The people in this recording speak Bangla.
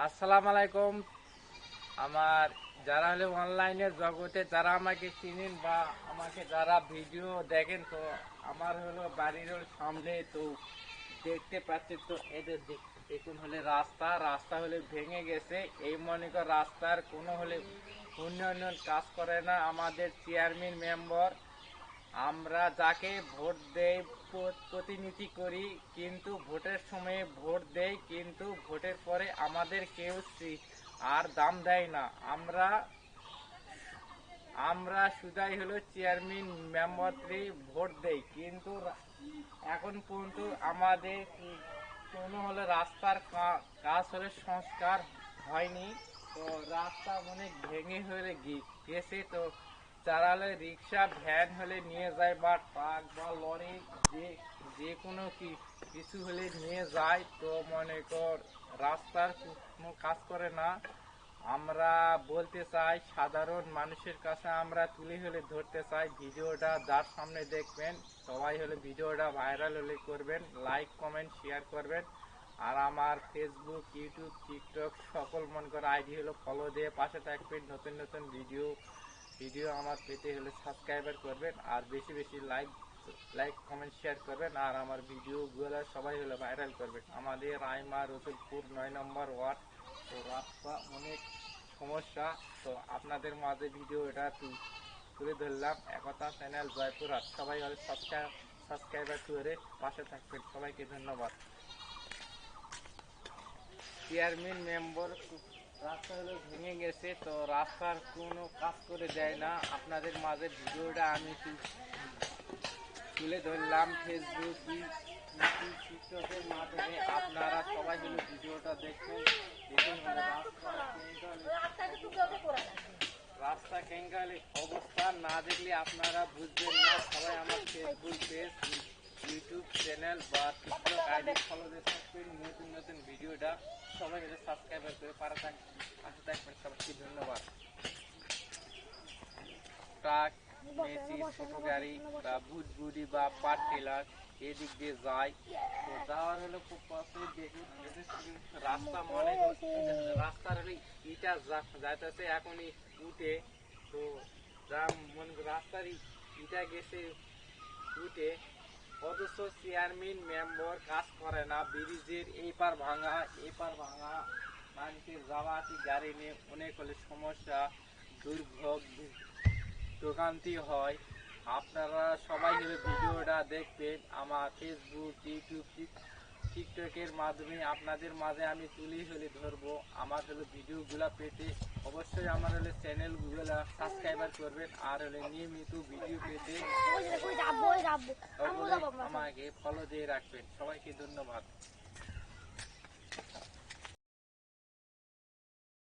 আসসালামু আলাইকুম। আমার যারা হলে অনলাইনের জগতে যারা আমাকে চিনেন বা আমাকে যারা ভিডিও দেখেন, তো আমার হলো বাড়ির সামনে তো দেখতে পাচ্ছি। তো এদের দেখুন হলে রাস্তা রাস্তা হলে ভেঙে গেছে। এই মনে কর রাস্তার কোনো হলে উন্নয়ন কাজ করে না আমাদের চেয়ারম্যান মেম্বার। আমরা যাকে ভোট দেই, প্রতিনিধি করি, কিন্তু ভোটের সময়ে ভোট দেই, কিন্তু ভোটের পরে আমাদের কেউ আর দাম দেয় না। আমরা আমরা শুধাই হলো চেয়ারম্যান মেম্বারকে ভোট দেই, কিন্তু এখন পর্যন্ত আমাদের কোনো হলো রাস্তার কাজ হলে সংস্কার হয়নি। তো রাস্তা অনেক ভেঙে হলে গেছে। তো যারা হলে রিক্সা ভ্যান হলে নিয়ে যায় বা ট্রাক বা লরি, যে যে কোনো কিছু হলে নিয়ে যায়, তো মনে কর রাস্তার কোনো কাজ করে না। আমরা বলতে চাই, সাধারণ মানুষের কাছে আমরা তুলে হলে ধরতে চাই, ভিডিওটা যার সামনে দেখবেন সবাই হলে ভিডিওটা ভাইরাল হলে করবেন, লাইক কমেন্ট শেয়ার করবেন। আর আমার ফেসবুক ইউটিউব টিকটক সকল মনে করে আইডি হলো ফলো দিয়ে পাশে থাকবেন। নতুন নতুন ভিডিও আমার পেতে হলে সাবস্ক্রাইবার করবেন, আর বেশি বেশি লাইক কমেন্ট শেয়ার করবেন, আর আমার ভিডিওগুলো সবাই হলো ভাইরাল করবেন। আমাদের রাইমা রসুলপুর 9 নম্বর ওয়ার্ড। তো রাস্তা অনেক সমস্যা। তো আপনাদের মাঝে ভিডিও এটা তুলে ধরলাম। একতা চ্যানেল জয়পুরহাট, সবাই হলে সাবস্ক্রাইবার করে পাশে থাকবেন। সবাইকে ধন্যবাদ। চেয়ারম্যান মেম্বার রাস্তা হলো ভেঙে গেছে, তো রাস্তার কোনো কাজ করে দেয় না। আপনাদের মাঝে ভিডিওটা আমি তুলে ধরলাম ফেসবুক ইউটিউব টিকটকের মাধ্যমে। আপনারা সবাই হলো ভিডিওটা দেখবেন। দেখুন হলো রাস্তা কেঙ্গালি অবস্থা না দেখলে আপনারা বুঝবেন না। সবাই আমার ফেসবুক পেজ ইউটিউব চ্যানেল বা টিকটক আইডি ফলো দিয়ে থাকবেন। নতুন নতুন ভিডিওটা সবাই হলে সাবস্ক্রাইবার করে পাশে থাকবেন। সবাইকে ধন্যবাদ। ট্রাক, মেসি, ছোট গাড়ি বা বুটবুডি বা পাট টেলার এদিক দিয়ে যায়। তো যাওয়ার হলো খুব পাশে দেখুন রাস্তা মনে রাস্তার হলে ইটা যাইতেছে এখনই উঠে। তো যা মনে রাস্তার ইটা গেছে উঠে, অথচ চেয়ারম্যান মেম্বার কাজ করে না। ব্রিজের এই পার ভাঙা এই পার ভাঙা, মানুষের যাওয়া আসি গাড়ি নিয়ে অনেক হলে সমস্যা, দুর্ভোগ ভোগান্তি হয়। আপনারা সবাই মিলে ভিডিওটা দেখবেন। আমার ফেসবুক ইউটিউব টিকটকের মাধ্যমে আপনাদের মাঝে আমি তুলি হলে ধরবো। আমার হলো ভিডিওগুলো পেতে অবশ্যই আমার হলে চ্যানেলগুলো সাবস্ক্রাইবার করবেন, আর হলে নিয়মিত ভিডিও পেতে আমাকে ফলো দিয়ে রাখবেন। সবাইকে ধন্যবাদ।